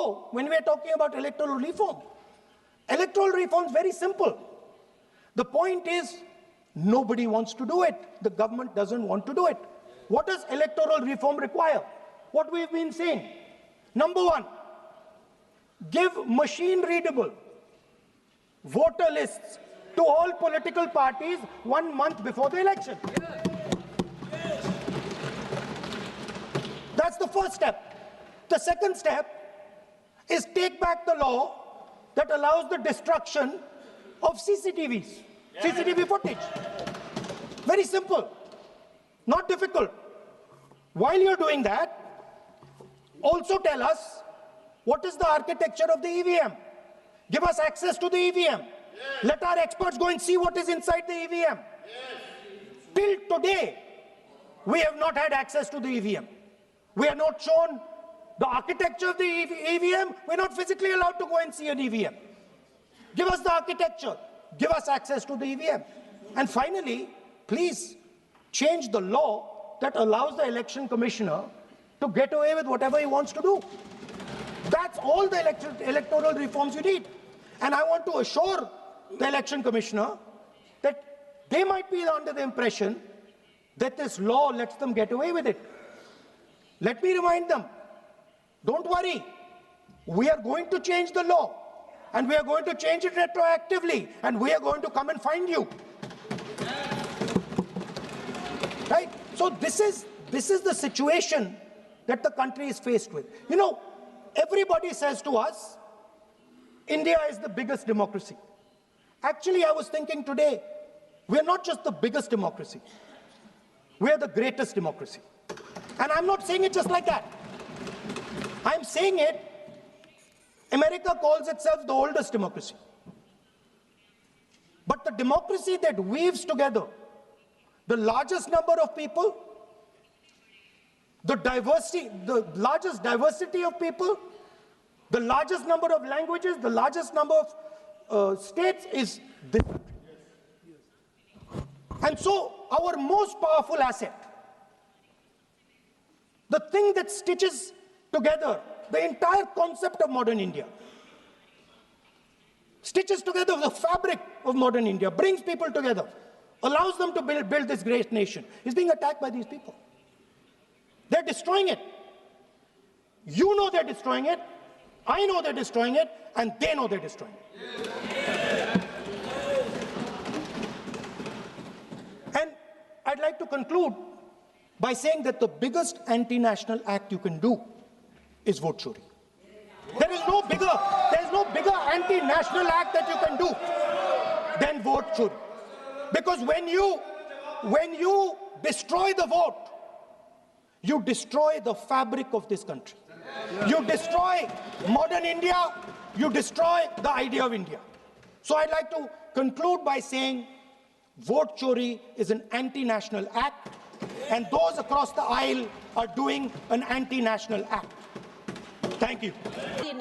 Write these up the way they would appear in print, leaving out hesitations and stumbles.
go when we are talking about electoral reform. Electoral reform is very simple. The point is, nobody wants to do it. The government doesn't want to do it. What does electoral reform require? What we've been saying. Number one, give machine-readable voter lists to all political parties 1 month before the election. That's the first step. The second step is take back the law that allows the destruction of CCTVs, CCTV footage. Very simple, not difficult. While you're doing that, also tell us what is the architecture of the EVM. Give us access to the EVM. Let our experts go and see what is inside the EVM. Till today, we have not had access to the EVM. We are not shown the architecture of the EVM. We're not physically allowed to go and see an EVM. Give us the architecture. Give us access to the EVM. And finally, please change the law that allows the election commissioner to get away with whatever he wants to do. That's all the electoral reforms you need. And I want to assure the election commissioner that they might be under the impression that this law lets them get away with it. Let me remind them, don't worry, we are going to change the law, and we are going to change it retroactively, and we are going to come and find you. Right? So this is the situation that the country is faced with. You know, everybody says to us, India is the biggest democracy. Actually, I was thinking today, we're not just the biggest democracy, we're the greatest democracy. And I'm not saying it just like that. I'm saying it, America calls itself the oldest democracy. But the democracy that weaves together the largest number of people, the largest diversity of people, the largest number of languages, the largest number of states is this country. And so our most powerful asset, the thing that stitches together the entire concept of modern India, stitches together the fabric of modern India, brings people together, allows them to build this great nation, is being attacked by these people. They're destroying it. You know they're destroying it, I know they're destroying it, and they know they're destroying it. And I'd like to conclude by saying that the biggest anti-national act you can do is vote chori. There is no bigger anti-national act that you can do than vote chori. Because when you destroy the vote, you destroy the fabric of this country. You destroy modern India, you destroy the idea of India. So I'd like to conclude by saying vote chori is an anti-national act, and those across the aisle are doing an anti-national act. Thank you.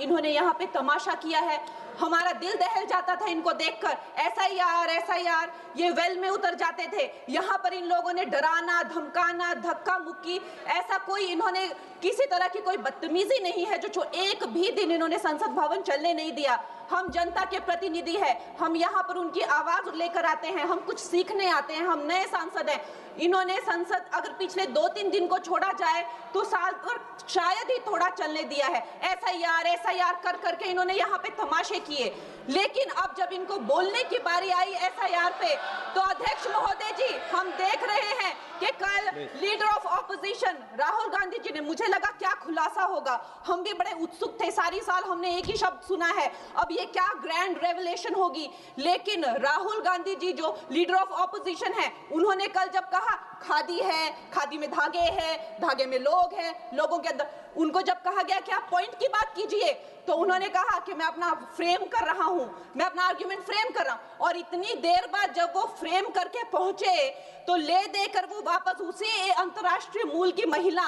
इन्होंने यहाँ पे तमाशा किया है, हमारा दिल दहल जाता था इनको देखकर। एसआईआर ये वेल में उतर जाते थे। यहाँ पर इन लोगों ने डराना, धमकाना, धक्का मुक्की, ऐसा कोई इन्होंने किसी तरह की कोई बदतमीजी नहीं है जो एक भी दिन इन्होंने संसद भवन चलने नहीं दिया। हम जनता के प्रतिनिधि हैं, हम यहाँ पर उनकी आवाज लेकर आते हैं, हम कुछ सीखने आते हैं, हम नए सांसद हैं। इन्होंने संसद अगर पिछले 2-3 दिन को छोड़ा जाए तो साल पर शायद ही थोड़ा चलने दिया है। एसआईआर कर करके इन्होंने यहाँ पे तमाशे किए, लेकिन अब जब इनको बोलने की बारी आई एसआईआर पे, तो अध्यक्ष महोदय जी, हम देख रहे हैं कि कल leader of opposition Rahul Gandhi ji ने, मुझे लगा क्या खुलासा होगा, हम भी बड़े उत्सुक थे, सारी साल हमने एक ही शब्द सुना है, अब ये क्या ग्रैंड रेवलेशन होगी। लेकिन राहुल गांधी जी जो लीडर ऑफ ऑपोजिशन है, उन्होंने कल जब कहा खादी है, खादी में धागे हैं, धागे में लोग हैं, लोगों के अंदर, उनको जब कहा गया कि आप पॉइंट की बात कीजिए, तो उन्होंने कहा कि मैं अपना फ्रेम कर रहा हूं, मैं अपना आर्गुमेंट फ्रेम कर रहा हूं। और इतनी देर बाद जब वो फ्रेम करके पहुंचे, तो ले देकर वो वापस उसी अंतर्राष्ट्रीय मूल की महिला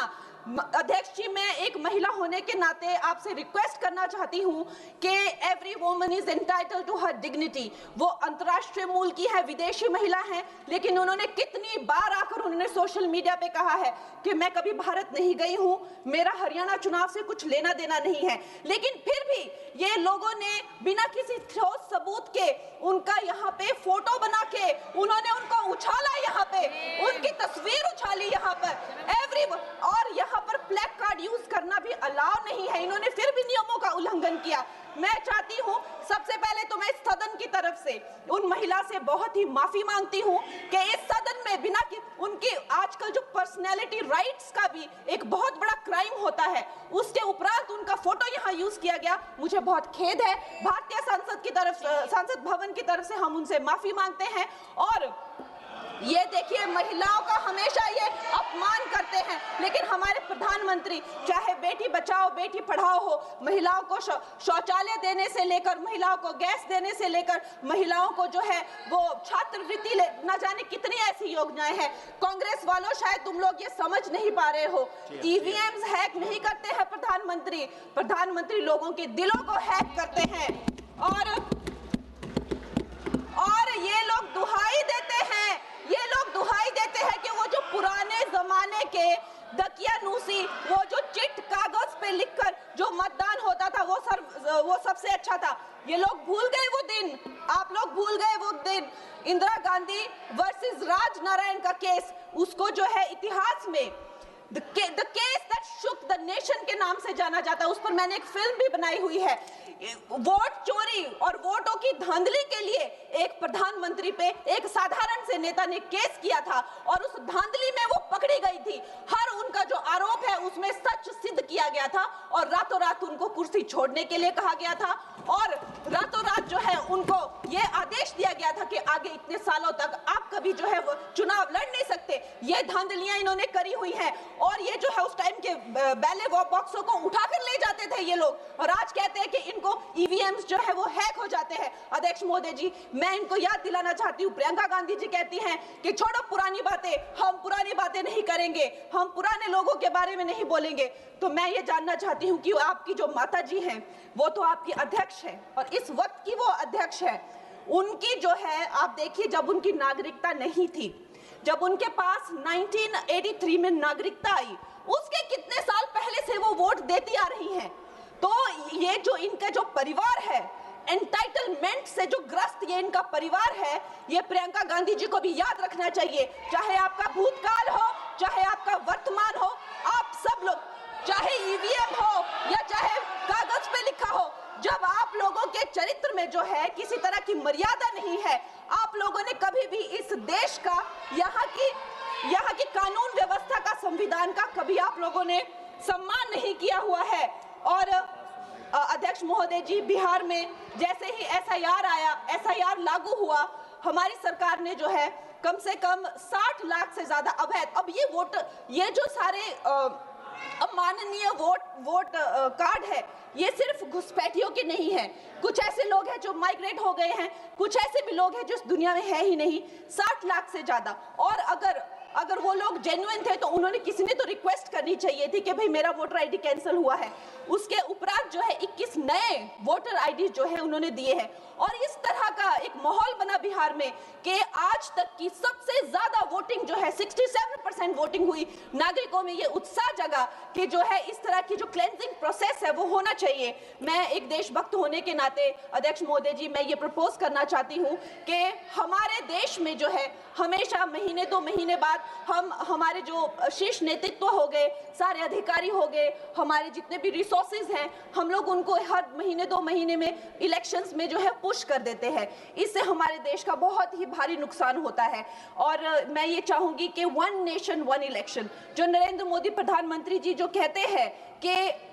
अध्यक्ष जी, मैं एक महिला होने के नाते आपसे रिक्वेस्ट करना चाहती हूं कि every woman is entitled to her dignity. वो अंतर्राष्ट्रीय मूल की है, विदेशी महिला है, लेकिन उन्होंने कितनी बार आकर उन्होंने सोशल मीडिया पे कहा है कि मैं कभी भारत नहीं गई हूं, मेरा हरियाणा चुनाव से कुछ लेना देना नहीं है। लेकिन फिर भी ये लोगों ने बिना किसी ठोस सबूत के उनका यहाँ पे फोटो बना के उन्होंने उनको उछाला, यहाँ पे उनकी तस्वीर उछाली यहाँ पर एवरी, और यहाँ पर प्लेक कार्ड यूज करना भी अलाउ नहीं है। इन्होंने फिर भी नियमों का उल्लंघन किया। मैं चाहती हूँ सबसे पहले तो मैं इस सदन की तरफ से उन महिला से बहुत ही माफी मांगती हूँ कि इस सदन में बिना कि उनकी आजकल जो पर्सनैलिटी राइट्स का भी एक बहुत बड़ा क्राइम होता है, उसके उपरांत उनका फोटो यहाँ यूज किया गया। मुझे बहुत खेद है। भारतीय संसद भवन की तरफ से हम उनसे माफी मांगते हैं। और ये देखिए, महिलाओं का हमेशा ये अपमान करते हैं, लेकिन हमारे प्रधानमंत्री चाहे बेटी बचाओ बेटी पढ़ाओ हो, महिलाओं को शौचालय देने से लेकर, महिलाओं को गैस देने से लेकर, महिलाओं को जो है वो छात्रवृत्ति न जाने कितनी ऐसी योजनाएं हैं। कांग्रेस वालों, शायद तुम लोग ये समझ नहीं पा रहे हो, ईवीएम्स हैक नहीं करते हैं प्रधानमंत्री लोगों के दिलों को हैक करते हैं। और ये लोग दुहाई देते हैं कि वो जो पुराने जमाने के दकियानूसी, वो जो चिट कागज पे लिखकर जो मतदान होता था वो सबसे अच्छा था। ये लोग भूल गए वो दिन, आप लोग भूल गए वो दिन। इंदिरा गांधी वर्सेस राज नारायण का केस, उसको जो है इतिहास में The case that shook the nation के नाम से जाना जाता है। उस पर मैंने एक फिल्म भी बनाई हुई है। वोट चोरी और वोटों की धांधली के लिए एक प्रधानमंत्री पे एक साधारण से नेता ने केस किया था और उस धांधली में वो पकड़ी गई थी। हर उनका जो आरोप है उसमें सच सिद्ध किया गया था और रातों रात उनको कुर्सी छोड़ने के लिए कहा गया था और रातों रात जो है उनको ये आदेश दिया गया था कि आगे इतने सालों तक आप कभी जो है वो चुनाव लड़ नहीं सकते। ये धांधलियां इन्होंने करी हुई हैं और ये जो है उस टाइम के बैलेट बॉक्सों को उठाकर ले जाते थे ये लोग और आज कहते हैं कि इनको ईवीएम्स जो है वो हैक हो जाते हैं। अध्यक्ष महोदय जी, मैं इनको याद दिलाना चाहती हूँ, प्रियंका गांधी जी कहती हैं कि छोड़ो पुरानी बातें, हम पुरानी बातें नहीं करेंगे, हम पुराने लोगों के बारे में नहीं बोलेंगे। तो मैं ये जानना चाहती हूँ कि आपकी जो माता जी हैं वो तो आपकी अध्यक्ष है और इस वक्त की वो अध्यक्ष है। उनकी जो है आप देखिए, जब उनकी नागरिकता नहीं थी, जब उनके पास 1983 में नागरिकता आई, उसके कितने साल पहले से वो वोट देती आ रही हैं। तो ये जो इनका जो परिवार है, एंटाइटलमेंट से जो ग्रस्त ये इनका परिवार है, ये प्रियंका गांधी जी को भी याद रखना चाहिए। चाहे आपका भूतकाल हो, चाहे आपका वर्तमान हो, आप सब लोग, चाहे ईवीएम हो या चाहे कागज पे लिखा हो, जब आप लोगों के चरित्र में जो है किसी तरह की मर्यादा नहीं है, आप लोगों ने कभी भी इस देश का, यहाँ की कानून व्यवस्था का, संविधान का कभी आप लोगों ने सम्मान नहीं किया हुआ है। और अध्यक्ष महोदय जी, बिहार में जैसे ही एसआईआर आया, एसआईआर लागू हुआ, हमारी सरकार ने जो है कम से कम 60 लाख से ज्यादा अवैध, अब ये वोट, ये जो सारे अमाननीय वोट कार्ड है, ये सिर्फ घुसपैठियों के नहीं है। कुछ ऐसे लोग हैं जो माइग्रेट हो गए हैं, कुछ ऐसे भी लोग हैं जो इस दुनिया में है ही नहीं। 60 लाख से ज्यादा। और अगर वो लोग जेन्युइन थे तो उन्होंने, किसी ने तो रिक्वेस्ट करनी चाहिए थी कि भाई मेरा वोटर आईडी कैंसिल हुआ है। उसके उपरांत जो है 21 नए वोटर आईडी जो है उन्होंने दिए हैं और इस तरह का एक माहौल बना बिहार में कि आज तक की सबसे ज्यादा वोटिंग जो है 67% वोटिंग हुई। नागरिकों में ये उत्साह जगा कि जो है इस तरह की जो क्लेंजिंग प्रोसेस है वो होना चाहिए। मैं एक देशभक्त होने के नाते अध्यक्ष महोदय जी, मैं ये प्रपोज करना चाहती हूँ कि हमारे देश में जो है हमेशा महीने 2 महीने बाद हमारे जो शीर्ष नेतृत्व हो गए, सारे अधिकारी हो गए, हमारे जितने भी रिसोर्सेज हैं, हम लोग उनको हर महीने 2 महीने में इलेक्शंस में जो है पुश कर देते हैं। इससे हमारे देश का बहुत ही भारी नुकसान होता है। और मैं ये चाहूंगी कि 1 नेशन 1 इलेक्शन, जो नरेंद्र मोदी प्रधानमंत्री जी जो कहते हैं कि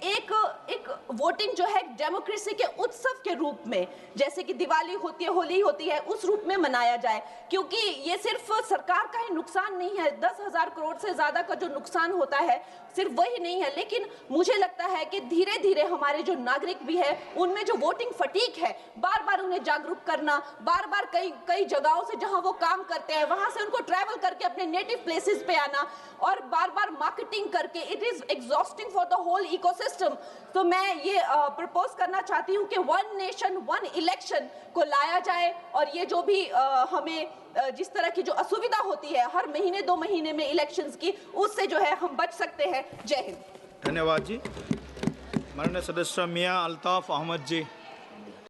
एक वोटिंग जो है डेमोक्रेसी के उत्सव के रूप में, जैसे कि दिवाली होती है, होली होती है, उस रूप में मनाया जाए, क्योंकि ये सिर्फ सरकार का ही नुकसान नहीं है। 10,000 करोड़ से ज्यादा का जो नुकसान होता है सिर्फ वही नहीं है, लेकिन मुझे लगता है कि धीरे धीरे हमारे जो नागरिक भी है उनमें जो वोटिंग फटीक है, बार बार उन्हें जागरूक करना, बार बार कई जगहों से जहां वो काम करते हैं वहां से उनको ट्रैवल करके अपने नेटिव प्लेसेस पे आना और बार बार मार्केटिंग करके, it is exhausting for the whole ecosystem. तो मैं ये प्रपोज करना चाहती हूँ कि वन नेशन वन इलेक्शन को लाया जाए और ये जो भी हमें जिस तरह की जो असुविधा होती है हर महीने 2 महीने में इलेक्शंस की, उससे जो है हम बच सकते हैं। जय हिंद। धन्यवाद जी। माननीय सदस्य मियां अल्ताफ अहमद जी।